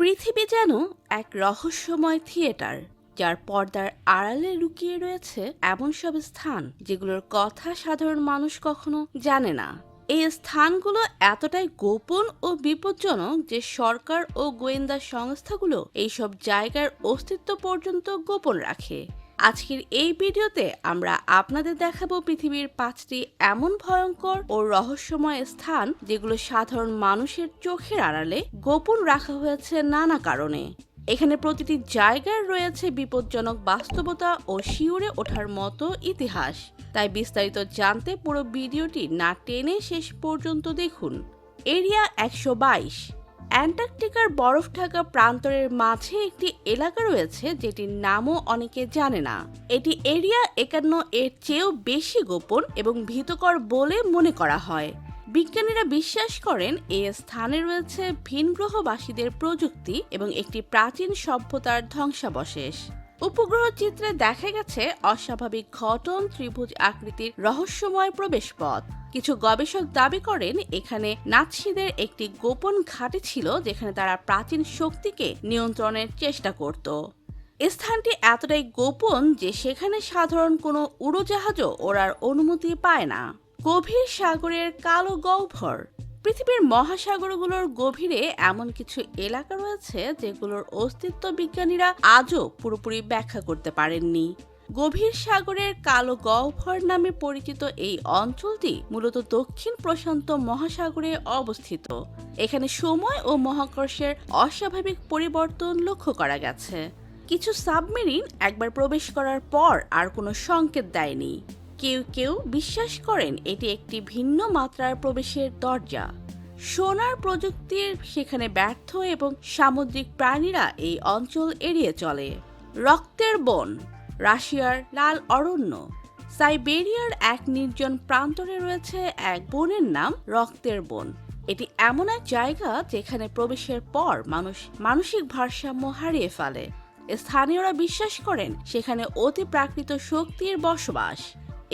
পৃথিবী যেন এক রহস্যময় থিয়েটার, যার পর্দার আড়ালে লুকিয়ে রয়েছে এমন সব স্থান যেগুলোর কথা সাধারণ মানুষ কখনো জানে না। এই স্থানগুলো এতটাই গোপন ও বিপজ্জনক যে সরকার ও গোয়েন্দা সংস্থাগুলো এইসব জায়গার অস্তিত্ব পর্যন্ত গোপন রাখে। আজকের এই ভিডিওতে আমরা আপনাদের দেখাবো পৃথিবীর 5টি এমন ভয়ঙ্কর ও রহস্যময় স্থান যেগুলো সাধারণ মানুষের চোখের আড়ালে গোপন রাখা হয়েছে নানা কারণে। এখানে প্রতিটি জায়গায় রয়েছে বিপজ্জনক বাস্তবতা ও শিউরে ওঠার মতো ইতিহাস। তাই বিস্তারিত জানতে পুরো ভিডিওটি না টেনে শেষ পর্যন্ত দেখুন। এরিয়া 122। অ্যান্টার্কটিকার বরফ ঢাকা প্রান্তরের মাঝে একটি এলাকা রয়েছে যেটির নামও অনেকে জানে না। এটি এরিয়া 51 এর চেয়েও বেশি গোপন এবং ভীতকর বলে মনে করা হয়। বিজ্ঞানীরা বিশ্বাস করেন এই স্থানে রয়েছে ভিনগ্রহবাসীদের প্রযুক্তি এবং একটি প্রাচীন সভ্যতার ধ্বংসাবশেষ। উপগ্রহ চিত্রে দেখা গেছে অস্বাভাবিক গঠন, ত্রিভুজ আকৃতির রহস্যময় প্রবেশপথ। কিছু গবেষক দাবি করেন এখানে নাৎসিদের একটি গোপন ঘাঁটি ছিল যেখানে তারা প্রাচীন শক্তিকে নিয়ন্ত্রণের চেষ্টা করত। স্থানটি এতটাই গোপন যে সেখানে সাধারণ কোনো উড়োজাহাজও ওড়ার অনুমতি পায় না। গভীর সাগরের কালো গহ্বর। পৃথিবীর মহাসাগরগুলোর গভীরে এমন কিছু এলাকা রয়েছে যেগুলোর অস্তিত্ব বিজ্ঞানীরা আজও পুরোপুরি ব্যাখ্যা করতে পারেননি। গভীর সাগরের কালো গহ্বর নামে পরিচিত এই অঞ্চলটি মূলত দক্ষিণ প্রশান্ত মহাসাগরে অবস্থিত। এখানে সময় ও মহাকর্ষের অস্বাভাবিক পরিবর্তন লক্ষ্য করা গেছে। কিছু সাবমেরিন একবার প্রবেশ করার পর আর কোনো সংকেত দেয়নি। কেউ কেউ বিশ্বাস করেন এটি একটি ভিন্ন মাত্রার প্রবেশের দরজা। সোনার প্রযুক্তির সেখানে ব্যর্থ এবং সামুদ্রিক প্রাণীরা এই অঞ্চল এড়িয়ে চলে। রক্তের বন। রাশিয়ার লাল অরণ্য। সাইবেরিয়ার এক নির্জন প্রান্তরে রয়েছে এক বনের নাম রক্তের বন। এটি এমন এক জায়গা যেখানে প্রবেশের পর মানুষ মানসিক ভারসাম্য হারিয়ে ফেলে। স্থানীয়রা বিশ্বাস করেন সেখানে অতি প্রাকৃত শক্তির বসবাস।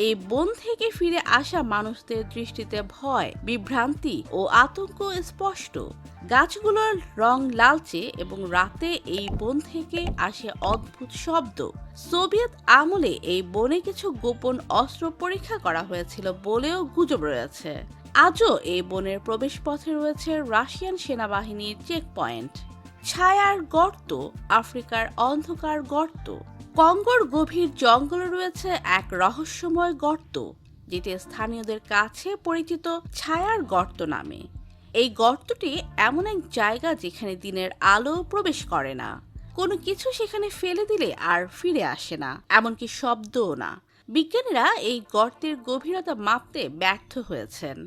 এই বন থেকে ফিরে আসা মানুষদের দৃষ্টিতে ভয়, বিভ্রান্তি ও আতঙ্ক স্পষ্ট। গাছগুলোর রং লালচে এবং রাতে এই বন থেকে আসে অদ্ভুত শব্দ। সোভিয়েত আমলে এই বনে কিছু গোপন অস্ত্র পরীক্ষা করা হয়েছিল বলেও গুজব রয়েছে। আজও এই বনের প্রবেশপথে রয়েছে রাশিয়ান সেনাবাহিনীর চেকপয়েন্ট। ছায়ার গর্ত। আফ্রিকার অন্ধকার গর্ত। কঙ্গোর গভীর জঙ্গলে রয়েছে এক রহস্যময় গর্ত যেটি স্থানীয়দের কাছে পরিচিত ছায়ার গর্ত নামে। এই গর্তটি এমন এক জায়গা যেখানে দিনের আলো প্রবেশ করে না। কোনো কিছু সেখানে ফেলে দিলে আর ফিরে আসে না, এমনকি শব্দও না। বিজ্ঞানীরা এই গর্তের গভীরতা মাপতে ব্যর্থ হয়েছেন।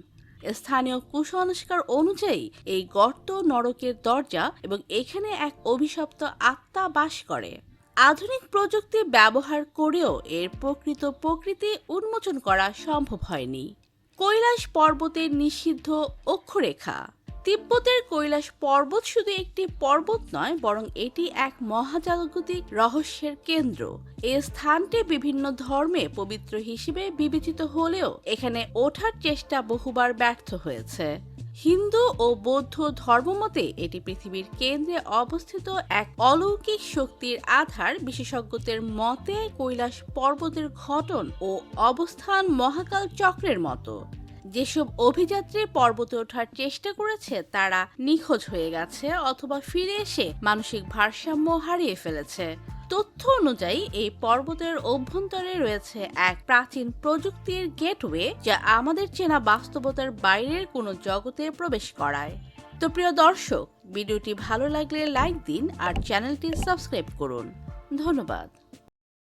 স্থানীয় কুসংস্কার অনুযায়ী এই গর্ত নরকের দরজা এবং এখানে এক অভিশপ্ত আত্মা বাস করে। আধুনিক প্রযুক্তি ব্যবহার করেও এর প্রকৃত প্রকৃতি উন্মোচন করা সম্ভব হয়নি। কৈলাস পর্বতের নিষিদ্ধ অক্ষরেখা। তিব্বতের কৈলাস পর্বত শুধু একটি পর্বত নয়, বরং এটি এক মহাজাগতিক রহস্যের কেন্দ্র। এই স্থানটি বিভিন্ন ধর্মে পবিত্র হিসেবে বিবেচিত হলেও এখানে ওঠার চেষ্টা বহুবার ব্যর্থ হয়েছে। হিন্দু ও বৌদ্ধ ধর্মমতে এটি পৃথিবীর কেন্দ্রে অবস্থিত এক অলৌকিক শক্তির আধার। বিশেষজ্ঞদের মতে কৈলাস পর্বতের গঠন ও অবস্থান মহাকাল চক্রের মতো। যেসব অভিযাত্রী পর্বতে ওঠার চেষ্টা করেছে তারা নিখোঁজ হয়ে গেছে অথবা ফিরে এসে মানসিক ভারসাম্য হারিয়ে ফেলেছে। তথ্য অনুযায়ী এই পর্বতের অভ্যন্তরে রয়েছে এক প্রাচীন প্রযুক্তির গেটওয়ে যা আমাদের চেনা বাস্তবতার বাইরের কোনো জগতে প্রবেশ করায়। তো প্রিয় দর্শক, ভিডিওটি ভালো লাগলে লাইক দিন আর চ্যানেলটি সাবস্ক্রাইব করুন। ধন্যবাদ।